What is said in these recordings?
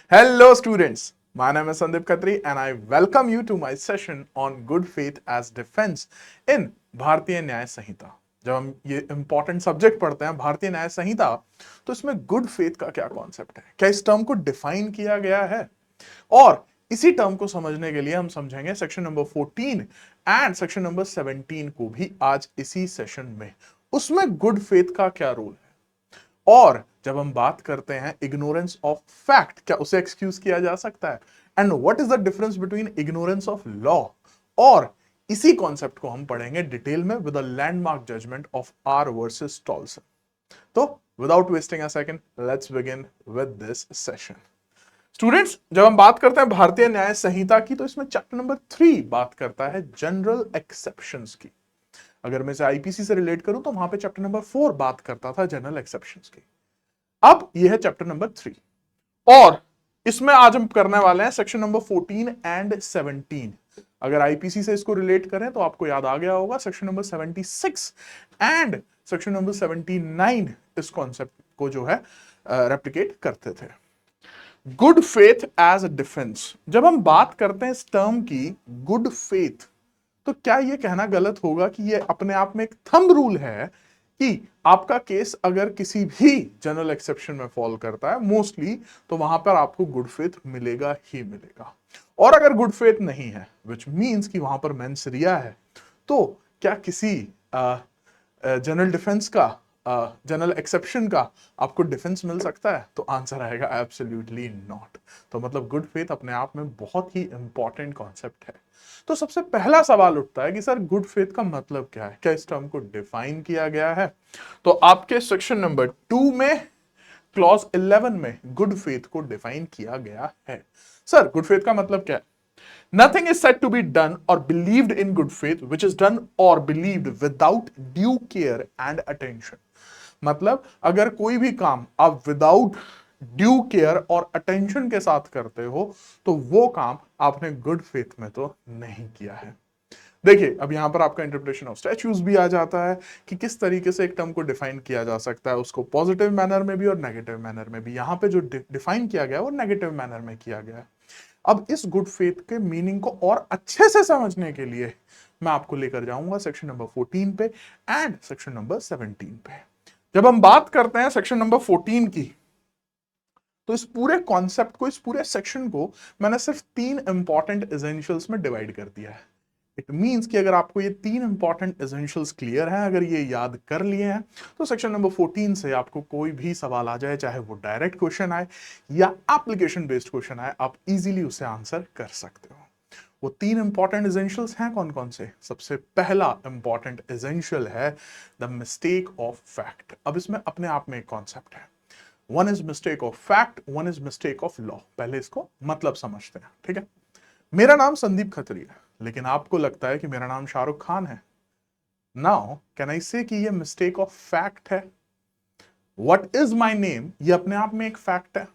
Hello, students. My name is Sandeep Khatri, and I welcome you to my session on good faith as defense in भारतीय न्याय संहिता। जब हम ये important subject पढ़ते हैं भारतीय न्याय संहिता, तो इसमें गुड फेथ का क्या कॉन्सेप्ट है, क्या इस टर्म को डिफाइन किया गया है, और इसी टर्म को समझने के लिए हम समझेंगे section number 14 and section number 17 को भी आज इसी सेशन में। उसमें गुड फेथ का क्या रोल है, और जब हम बात करते हैं इग्नोरेंस ऑफ फैक्ट, क्या उसे एक्सक्यूज किया जा सकता है, and what is the difference between ignorance of law, और इसी कॉन्सेप्ट को हम पढ़ेंगे डिटेल में with a landmark judgment of R versus Tolson. तो without wasting a second, let's begin with this session. Students, जब हम बात करते हैं भारतीय न्याय संहिता की, तो इसमें चैप्टर नंबर 3 बात करता है जनरल एक्सेप्शंस की। अगर मैं इसे आईपीसी से रिलेट करूं तो वहां पे चैप्टर नंबर 4 बात करता था जनरल एक्सेप्शंस की। अब यह है चैप्टर नंबर 3, और इसमें आज हम करने वाले हैं सेक्शन नंबर 14 एंड 17। अगर आईपीसी से इसको रिलेट करें तो आपको याद आ गया होगा section number 76 and section number 79 इस कॉन्सेप्ट को जो है रेप्लिकेट करते थे। Good faith as a defence, जब हम बात करते हैं इस टर्म की गुड फेथ, तो क्या यह कहना गलत होगा कि यह अपने आप में एक थंब रूल है कि आपका केस अगर किसी भी जनरल एक्सेप्शन में फॉल करता है मोस्टली, तो वहां पर आपको गुड फेथ मिलेगा ही मिलेगा। और अगर गुड फेथ नहीं है, विच मीन्स कि वहां पर मेंस रिया है, तो क्या किसी जनरल डिफेंस का, जनरल एक्सेप्शन का आपको डिफेंस मिल सकता है? तो आंसर आएगा एब्सोल्युटली नॉट। तो मतलब गुड फेथ अपने आप में बहुत ही इंपॉर्टेंट कॉन्सेप्ट है। तो सबसे पहला सवाल उठता है कि सर गुड फेथ का मतलब क्या है, क्या इस टर्म को डिफाइन किया गया है? तो आपके सेक्शन नंबर 2 में क्लॉज 11 में गुड फेथ को डिफाइन किया गया है। सर गुड फेथ का मतलब क्या है? Nothing is said to be done or believed in good faith which is done or believed without due care and attention। मतलब अगर कोई भी काम आप विदाउट ड्यू केयर और अटेंशन के साथ करते हो, तो वो काम आपने गुड फेथ में तो नहीं किया है। देखिए, अब यहां पर आपका इंटरप्रिटेशन ऑफ स्टैच्यूज भी आ जाता है कि किस तरीके से एक टर्म को डिफाइन किया जा सकता है, उसको पॉजिटिव मैनर में भी और नेगेटिव मैनर में भी। यहां पे जो डिफाइन किया गया है वो नेगेटिव मैनर में किया गया है। अब इस गुड फेथ के मीनिंग को और अच्छे से समझने के लिए मैं आपको लेकर जाऊंगा सेक्शन नंबर 14 पे एंड सेक्शन नंबर 17 पे। जब हम बात करते हैं सेक्शन नंबर 14 की, तो इस पूरे कॉन्सेप्ट को, इस पूरे सेक्शन को मैंने सिर्फ 3 इंपॉर्टेंट एसेंशियल्स में डिवाइड कर दिया है। इट मींस कि अगर आपको ये 3 इंपॉर्टेंट एसेंशियल्स क्लियर हैं, अगर ये याद कर लिए हैं, तो सेक्शन नंबर 14 से आपको कोई भी सवाल आ जाए, चाहे वो डायरेक्ट क्वेश्चन आए या एप्लीकेशन बेस्ड क्वेश्चन आए, आप इजीली उसे आंसर कर सकते हो। वो 3 इंपॉर्टेंट एसेंशियल्स हैं कौन कौन से? सबसे पहला इंपॉर्टेंट एसेंशियल है द मिस्टेक ऑफ फैक्ट। अब इसमें अपने आप में एक कॉन्सेप्ट है, one is mistake of fact, one is mistake of law. पहले इसको मतलब समझते हैं, ठीक है? मेरा नाम संदीप खत्री है, लेकिन आपको लगता है कि मेरा नाम शाहरुख खान है। नाउ कैन आई से कि ये मिस्टेक ऑफ फैक्ट है? व्हाट इज माई नेम, ये अपने आप में एक फैक्ट है।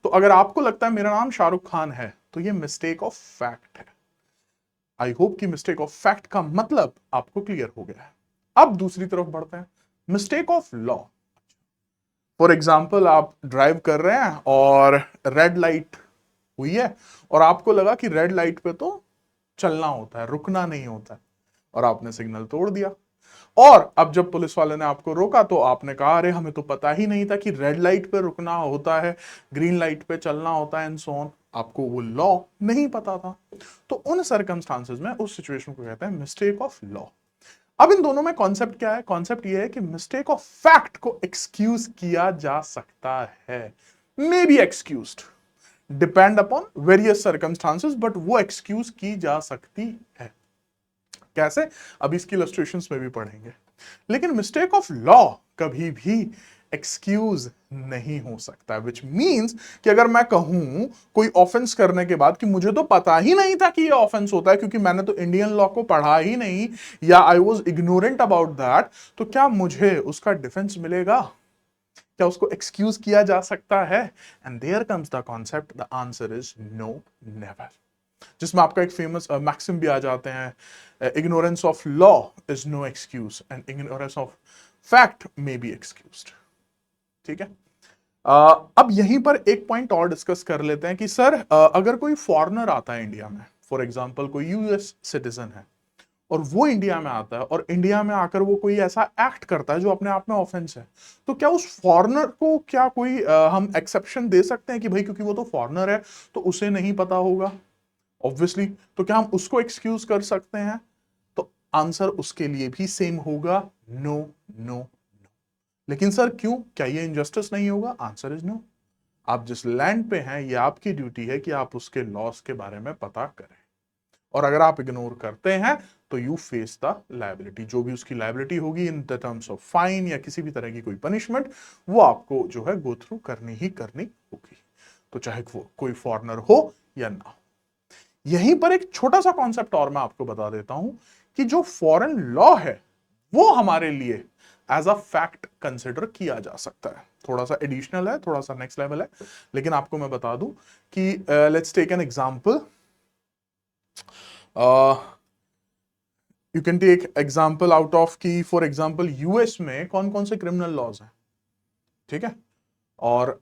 तो अगर आपको लगता है मेरा नाम शाहरुख खान है, तो ये मिस्टेक ऑफ फैक्ट है। आई होप कि मिस्टेक ऑफ फैक्ट का मतलब आपको क्लियर हो गया है। अब दूसरी तरफ बढ़ते हैं, mistake of law. For example, आप ड्राइव कर रहे हैं और रेड लाइट हुई है, और आपको लगा कि रेड लाइट पे तो चलना होता है, रुकना नहीं होता है, और आपने सिग्नल तोड़ दिया। और अब जब पुलिस वाले ने आपको रोका, तो आपने कहा अरे हमें तो पता ही नहीं था कि रेड लाइट पे रुकना होता है, ग्रीन लाइट पे चलना होता है, एंड सो ऑन। आपको वो लॉ नहीं पता था। तो उन सर्कमस्टांसेस में उस सिचुएशन को कहते हैं मिस्टेक ऑफ लॉ। अब इन दोनों में कॉन्सेप्ट क्या है? कॉन्सेप्ट ये है कि मिस्टेक ऑफ फैक्ट को एक्सक्यूज किया जा सकता है, मे be excused, depend upon various circumstances, but वो एक्सक्यूज की जा सकती है। कैसे? अब इसकी इलस्ट्रेशंस में भी पढ़ेंगे। लेकिन मिस्टेक ऑफ लॉ कभी भी एक्सक्यूज नहीं हो सकता, विच मीन्स कि अगर मैं कहूं कोई ऑफेंस करने के बाद कि मुझे तो पता ही नहीं था कि ये ऑफेंस होता है, क्योंकि मैंने तो इंडियन लॉ को पढ़ा ही नहीं, या I was ignorant about that, तो क्या मुझे उसका डिफेंस मिलेगा? क्या उसको एक्सक्यूज किया जा सकता है? And there comes the concept, the answer is no, never. जिसमें आपका एक फेमस मैक्सिम भी आ जाते हैं, ignorance of law is no excuse and ignorance of fact may be excused. ठीक है? अब यहीं पर एक पॉइंट और डिस्कस कर लेते हैं कि सर अगर कोई फॉरेनर आता है इंडिया में, फॉर एग्जांपल कोई यूएस सिटीजन है और वो इंडिया में आता है और इंडिया में आकर वो कोई ऐसा एक्ट करता है जो अपने आप में ऑफेंस है, तो क्या उस फॉरेनर को क्या कोई हम एक्सेप्शन दे सकते हैं कि भाई क्योंकि वो तो फॉरेनर है तो उसे नहीं पता होगा ऑब्वियसली, तो क्या हम उसको एक्सक्यूज कर सकते हैं? तो आंसर उसके लिए भी सेम होगा, नो नो। लेकिन सर क्यों, क्या ये इनजस्टिस नहीं होगा? Answer is no. आप जिस लैंड पे हैं ये आपकी ड्यूटी है कि आप उसके लॉस के बारे में पता करें, और अगर आप इग्नोर करते हैं तो यू फेस द लायबिलिटी। जो भी उसकी लायबिलिटी होगी in the terms of fine या किसी भी तरह की कोई पनिशमेंट, वो आपको जो है गो थ्रू करनी ही करनी होगी, तो चाहे वो कोई फॉरेनर हो या ना हो। यहीं पर एक छोटा सा कॉन्सेप्ट और मैं आपको बता देता हूं कि जो फॉरेन लॉ है वो हमारे लिए एज अ फैक्ट कंसिडर किया जा सकता है। थोड़ा सा एडिशनल है, थोड़ा सा नेक्स्ट लेवल है, लेकिन आपको मैं बता दूं कि let's take an example. You can take example out of की फॉर एग्जांपल यूएस में कौन कौन से क्रिमिनल लॉज हैं, ठीक है, और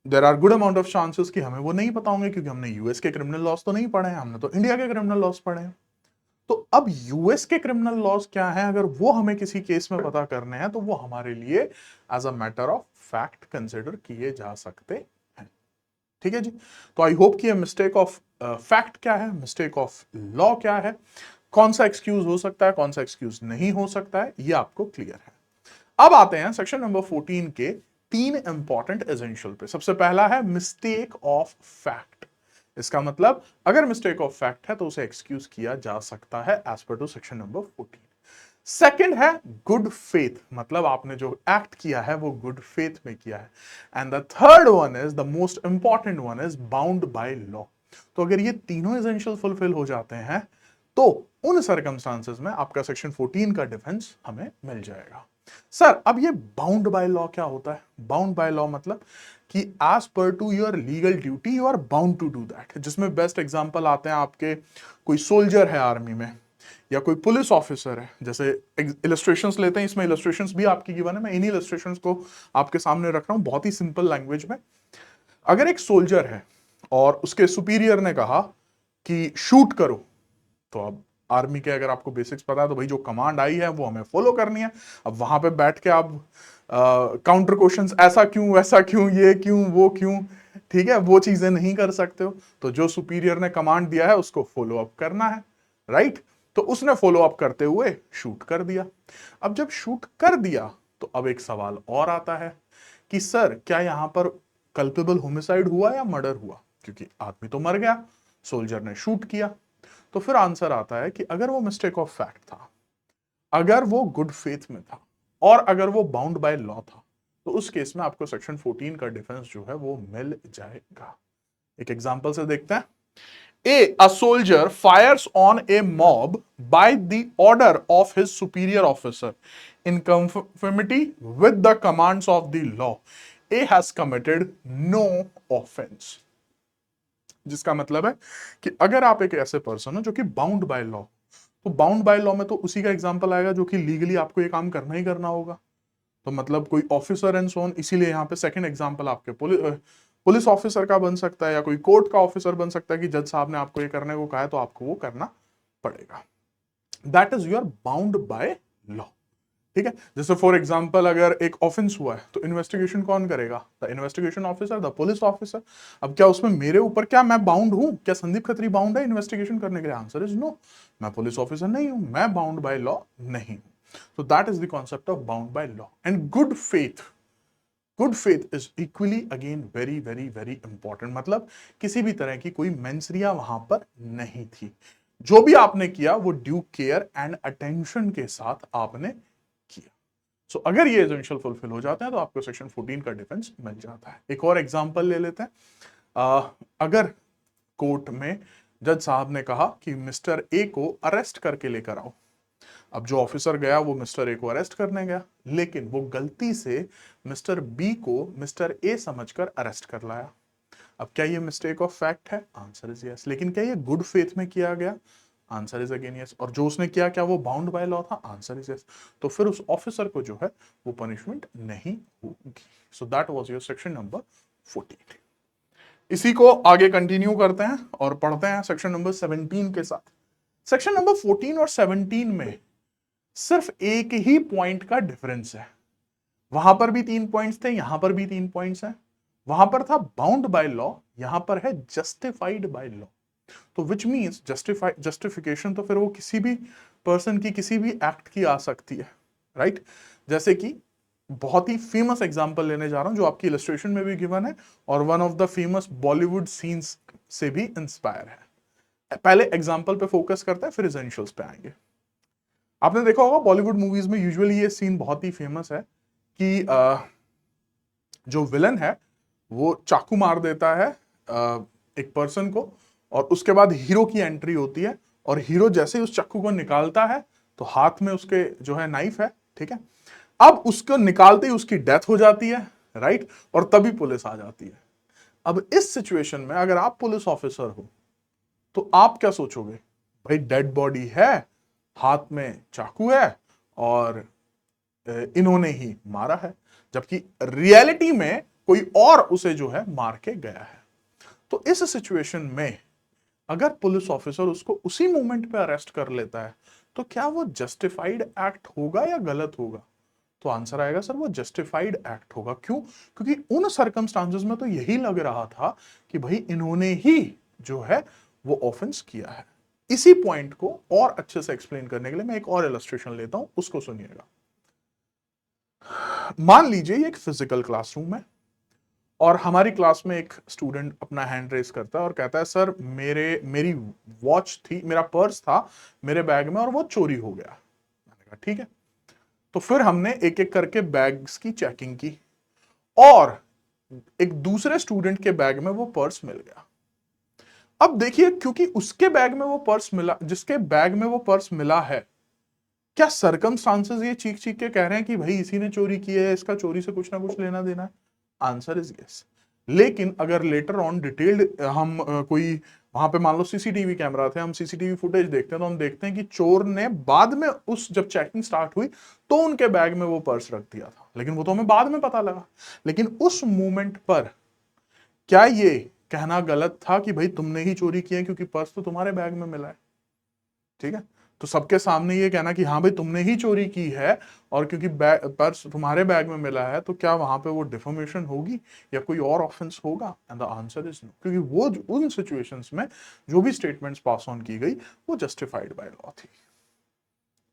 there are good amount of chances कि हमें वो नहीं पता होंगे क्योंकि हमने यूएस के क्रिमिनल लॉज तो नहीं पढ़े हैं, हमने तो इंडिया के क्रिमिनल लॉज पढ़े हैं। तो अब यूएस के क्रिमिनल लॉज क्या है, अगर वो हमें किसी केस में पता करने हैं तो वो हमारे लिए as a matter of fact consider किए जा सकते हैं। ठीक है जी, तो आई होप कि ये मिस्टेक ऑफ फैक्ट क्या है, मिस्टेक ऑफ लॉ क्या है, कौन सा एक्सक्यूज हो सकता है, कौन सा एक्सक्यूज नहीं हो सकता है, ये आपको क्लियर है। अब आते हैं सेक्शन नंबर 14 के तीन इंपॉर्टेंट एसेंशियल पे। सबसे पहला है मिस्टेक ऑफ फैक्ट। इसका मतलब अगर मिस्टेक ऑफ फैक्ट है तो उसे एक्सक्यूज किया जा सकता है as per to section number 14। Second है गुड फेथ, मतलब आपने जो एक्ट किया है वो गुड फेथ में किया है। And the third one is the most important one is bound by law. तो अगर ये तीनों एसेंशियल फुलफिल हो जाते हैं तो उन सर्कमस्टांसेस में आपका सेक्शन 14 का डिफेंस हमें मिल जाएगा। सर अब ये बाउंड बाय लॉ क्या होता है? बाउंड बाय लॉ मतलब कि as per to your legal duty you are bound to do that, जिसमें बेस्ट एग्जांपल आते हैं आपके, कोई सोल्जर है आर्मी में या कोई पुलिस ऑफिसर है। जैसे इलस्ट्रेशंस लेते हैं, इसमें इलस्ट्रेशंस भी आपकी गिवन है, मैं इन्हीं इलस्ट्रेशंस को आपके सामने रख रहा हूं बहुत ही सिंपल लैंग्वेज में। अगर एक सोल्जर है और उसके सुपीरियर ने कहा कि शूट करो, तो अब आर्मी के अगर आपको बेसिक्स पता है तो भाई जो कमांड आई है वो हमें फॉलो करनी है। अब वहां पे बैठ के आप काउंटर क्वेश्चंस, ऐसा क्यों, वैसा क्यों, ये क्यों, वो क्यों, ठीक है, वो चीजें नहीं कर सकते हो। तो जो सुपीरियर ने कमांड दिया है उसको फॉलो अप करना है, राइट? तो उसने फॉलो अप करते हुए शूट कर दिया। अब जब शूट कर दिया तो अब एक सवाल और आता है कि सर क्या यहां पर कल्पेबल होमिसाइड हुआ या मर्डर हुआ? क्योंकि आदमी तो मर गया, सोल्जर ने शूट किया। तो फिर आंसर आता है कि अगर वो मिस्टेक ऑफ फैक्ट था, अगर वो गुड फेथ में था, और अगर वो बाउंड बाय लॉ था, तो उस केस में आपको सेक्शन 14 का डिफेंस जो है वो मिल जाएगा। एक एग्जांपल से देखते हैं। A soldier fires on a mob by the order of his superior officer in conformity with the commands of the law. A has committed no offense. जिसका मतलब है कि अगर आप एक ऐसे पर्सन हो जो कि बाउंड बाय लॉ, तो बाउंड बाय लॉ में तो उसी का एग्जांपल आएगा जो कि लीगली आपको ये काम करना ही करना होगा। तो मतलब कोई ऑफिसर एंड सोन, इसीलिए यहाँ पे सेकंड एग्जांपल आपके पुलिस ऑफिसर का बन सकता है या कोई कोर्ट का ऑफिसर बन सकता है कि जज साहब ने आपको ये करने को कहा है तो आपको वो करना पड़ेगा। That is your bound by law. ठीक है, जैसे फॉर एग्जांपल अगर एक ऑफेंस हुआ है तो इन्वेस्टिगेशन कौन करेगा? The investigation officer, the police officer. अब क्या उसमें मेरे ऊपर, क्या मैं बाउंड हूं? क्या संदीप खत्री बाउंड है इन्वेस्टिगेशन करने के लिए? Answer is no. मैं पुलिस ऑफिसर नहीं हूं, मैं बाउंड बाय लॉ नहीं हूं। So that is the concept of bound by law. And good faith is equally again very very very important। मतलब किसी भी तरह की कोई मेंसरिया वहां पर नहीं थी, जो भी आपने किया वो ड्यू केयर एंड अटेंशन के साथ आपने किया। सो अगर ये एसेंशियल फुलफिल हो जाते हैं तो आपको सेक्शन 14 का डिफेंस मिल जाता है। एक और एग्जांपल ले लेते हैं। अगर कोर्ट में जज साहब ने कहा कि मिस्टर ए को अरेस्ट करके लेकर आओ, अब जो ऑफिसर गया वो मिस्टर ए को अरेस्ट करने गया, लेकिन वो गलती से मिस्टर बी को मिस्टर ए समझकर अरेस्ट कर लाया। अब क्या ये मिस्टेक ऑफ फैक्ट है? Answer is yes. लेकिन क्या ये गुड फेथ में किया गया? Answer is again yes. और जो उसने किया क्या वो बाउंड बाय लॉ था? Answer is yes. तो फिर उस ऑफिसर को जो है वो पनिशमेंट नहीं होगी। So that was your section number 14। इसी को आगे कंटिन्यू करते हैं और पढ़ते हैं सेक्शन नंबर 17 के साथ। सेक्शन नंबर 14 और 17 में सिर्फ एक ही पॉइंट का डिफरेंस है। वहां पर भी 3 पॉइंट्स थे, यहां पर भी 3 पॉइंट्स हैं। वहां पर था बाउंड बाय लॉ, यहां पर है जस्टिफाइड बाय लॉ। तो विच मीन्स जस्टिफिकेशन तो फिर वो किसी भी पर्सन की किसी भी एक्ट की आ सकती है, राइट? जैसे कि बहुत ही फेमस एग्जांपल लेने जा रहा हूं जो आपकी इलस्ट्रेशन में भी गिवन है और one of the famous Bollywood scenes से भी इंस्पायर है। पहले एग्जांपल पे फोकस करते हैं, फिर एसेंशियल्स पे आएंगे। आपने देखा होगा बॉलीवुड मूवीज में यूजुअली ये सीन बहुत ही फेमस है कि जो विलन है वो चाकू मार देता है एक पर्सन को, और उसके बाद हीरो की एंट्री होती है, और हीरो जैसे ही उस चाकू को निकालता है तो हाथ में उसके जो है नाइफ है, ठीक है। अब उसको निकालते ही उसकी डेथ हो जाती है, राइट, और तभी पुलिस आ जाती है। अब इस सिचुएशन में अगर आप पुलिस ऑफिसर हो तो आप क्या सोचोगे? भाई डेड बॉडी है, हाथ में चाकू है और इन्होंने ही मारा है, जबकि रियलिटी में कोई और उसे जो है मार के गया है। तो इस सिचुएशन में अगर पुलिस ऑफिसर उसको उसी मोमेंट पे अरेस्ट कर लेता है तो क्या वो जस्टिफाइड एक्ट होगा या गलत होगा? तो आंसर आएगा सर वो जस्टिफाइड एक्ट होगा। क्यों? क्योंकि उन सर्कमस्टांसेस में तो यही लग रहा था कि भाई इन्होंने ही जो है वो ऑफेंस किया है। इसी पॉइंट को और अच्छे से एक्सप्लेन करने के लिए मैं एक और इलस्ट्रेशन लेता हूं, उसको सुनिएगा। मान लीजिए ये एक फिजिकल क्लासरूम है और हमारी क्लास में एक स्टूडेंट अपना हैंड रेस करता है और कहता है सर मेरी वॉच थी, मेरा पर्स था मेरे बैग में और वो चोरी हो गया। मैंने कहा ठीक है। तो फिर हमने एक एक करके बैग्स की चेकिंग की और एक दूसरे स्टूडेंट के बैग में वो पर्स मिल गया। अब देखिए, क्योंकि उसके बैग में वो पर्स मिला, जिसके बैग में वो पर्स मिला है, क्या सर्कमस्टांसेस ये चीख चीख के कह रहे हैं कि भाई इसी ने चोरी की है, इसका चोरी से कुछ ना कुछ लेना देना है? Answer is yes. लेकिन अगर लेटर ऑन डिटेल्ड हम कोई वहां पे मान लो सीसीटीवी कैमरा थे, हम सीसीटीवी फुटेज देखते हैं तो हम देखते हैं कि चोर ने बाद में उस जब चेकिंग स्टार्ट हुई तो उनके बैग में वो पर्स रख दिया था, लेकिन वो तो हमें बाद में पता लगा। लेकिन उस मोमेंट पर क्या ये कहना गलत था कि भाई तुमने ही चोरी किया क्योंकि पर्स तो तुम्हारे बैग में मिला है? ठीक है। तो सबके सामने ये कहना कि हाँ भाई तुमने ही चोरी की है और क्योंकि पर्स तुम्हारे बैग में मिला है, तो क्या वहां पे वो डिफॉर्मेशन होगी या कोई और ऑफेंस होगा? And the answer is no, क्योंकि वो उन सिचुएशंस में जो भी स्टेटमेंट्स पास ऑन की गई वो जस्टिफाइड बाय लॉ थी।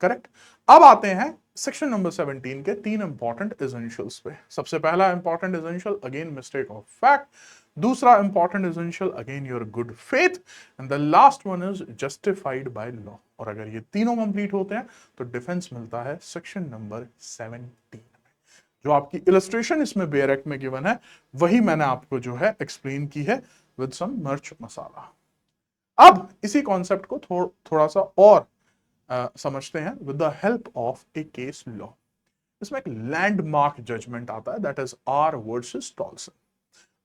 करेक्ट। अब आते हैं सेक्शन नंबर 17 के 3 इंपॉर्टेंट एसेंशियल्स पे। सबसे पहला important essential again mistake of fact, दूसरा important essential again your good faith, and the last one is justified by law. और अगर ये तीनों कंप्लीट होते हैं तो डिफेंस मिलता है सेक्शन नंबर 17। जो आपकी इलस्ट्रेशन इसमें बेयर एक्ट में गिवन है वही मैंने आपको जो है एक्सप्लेन की है विद सम मिर्च मसाला। अब इसी कॉन्सेप्ट को थोड़ा सा और समझते हैं with the help of A case law. इसमें एक लैंडमार्क जजमेंट आता है, that is are versus Toulson.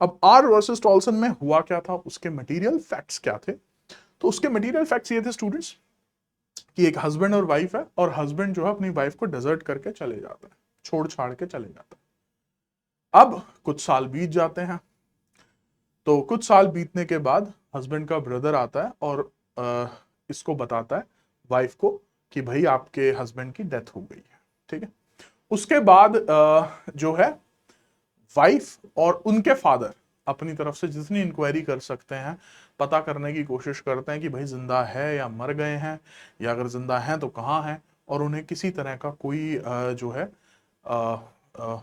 अब आर वर्सेस टॉल्सन में हुआ क्या था, उसके मटेरियल फैक्ट्स क्या थे? तो उसके मटेरियल फैक्ट्स ये थे स्टूडेंट्स कि एक हस्बैंड और वाइफ है और हस्बैंड जो है अपनी वाइफ को डिजर्ट करके चले जाता है, छोड़ छाड़ के चले जाता है। अब कुछ साल बीत जाते हैं, तो कुछ साल बीतने के बाद हस्बैंड का ब्रदर आता है और इसको बताता है वाइफ को कि भाई आपके हस्बैंड की डेथ हो गई है। ठीक है। उसके बाद जो है वाइफ और उनके फादर अपनी तरफ से जितनी इंक्वायरी कर सकते हैं पता करने की कोशिश करते हैं कि भाई जिंदा है या मर गए हैं, या अगर जिंदा हैं तो कहाँ हैं, और उन्हें किसी तरह का कोई जो है अ, अ,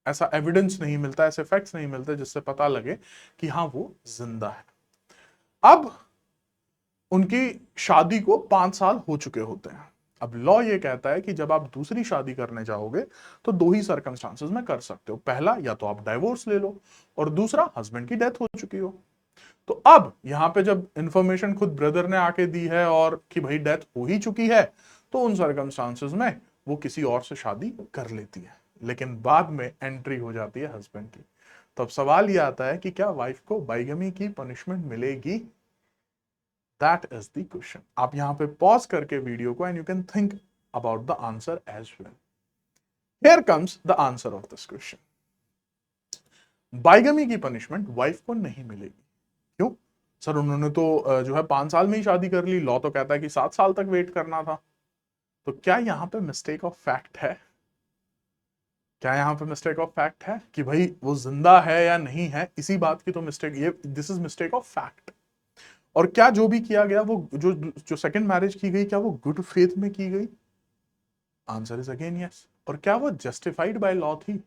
ऐसा एविडेंस नहीं मिलता, ऐसे फैक्ट्स नहीं मिलते जिससे पता लगे कि हाँ वो जिंदा है। अब उनकी शादी को 5 साल हो चुके होते हैं। अब लॉ ये कहता है कि जब आप दूसरी शादी करने जाओगे तो दो ही सर्कमस्टांसेस में कर सकते हो, पहला या तो आप डाइवोर्स ले लो और दूसरा हस्बैंड की डेथ हो चुकी हो। तो अब यहां पे जब इंफॉर्मेशन खुद ब्रदर ने आके दी है और कि भाई डेथ हो ही चुकी है, तो उन सर्कमस्टांसेस में वो किसी और से शादी कर लेती है, लेकिन बाद में एंट्री हो जाती है हस्बैंड की। तो अब सवाल ये आता है कि क्या वाइफ को बाइगमी की पनिशमेंट मिलेगी? That is the question. आप यहां पे पॉज करके वीडियो को and you can think about the answer as well. Here comes the answer of this question. Bigamy की पनिशमेंट वाइफ को नहीं मिलेगी। क्यों सर? उन्होंने तो जो है 5 साल में ही शादी कर ली, लॉ तो कहता है कि 7 साल तक वेट करना था। तो क्या यहां पे मिस्टेक ऑफ फैक्ट है? क्या यहां पे मिस्टेक ऑफ फैक्ट है कि भाई वो जिंदा है या नहीं है, इसी बात की तो मिस्टेक, ये this is mistake of fact. और क्या जो भी किया गया वो जो जो सेकंड मैरिज की गई, क्या वो गुड फेथ में की गई? Answer is again yes. और क्या वो जस्टिफाइड बाय लॉ थी?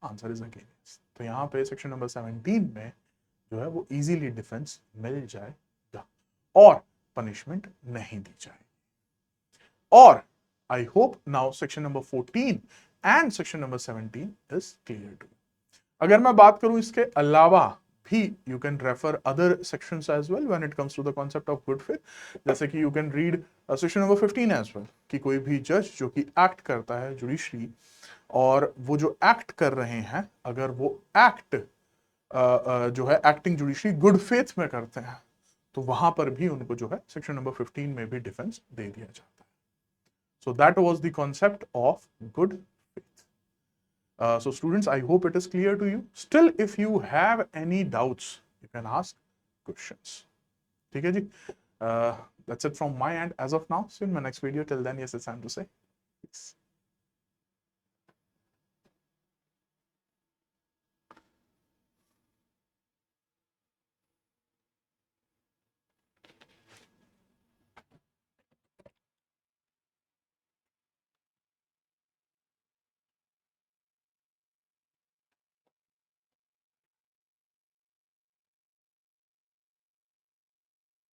Answer is again yes. तो यहां पे सेक्शन नंबर 17 में जो है वो इजीली डिफेंस मिल जाएगा और पनिशमेंट नहीं दी जाएगी। और I hope now section number 14 and section number 17 is clear too. अगर मैं बात करूं इसके अलावा भी, you can refer other sections as well when it comes to the concept of good faith. जैसे कि you can read section number 15 as well, कि कोई भी जज जो कि एक्ट करता है जुडिशरी, और वो जो एक्ट कर रहे हैं, अगर वो एक्ट जो है एक्टिंग जुडिशरी गुड फेथ में करते हैं, तो वहां पर भी उनको जो है सेक्शन नंबर 15 में भी डिफेंस दे दिया जाता है। So that was the concept of good faith. So students, I hope it is clear to you. Still, if you have any doubts, you can ask questions. ठीक है जी? That's it from my end as of now. See you in my next video. Till then, yes, it's time to say peace.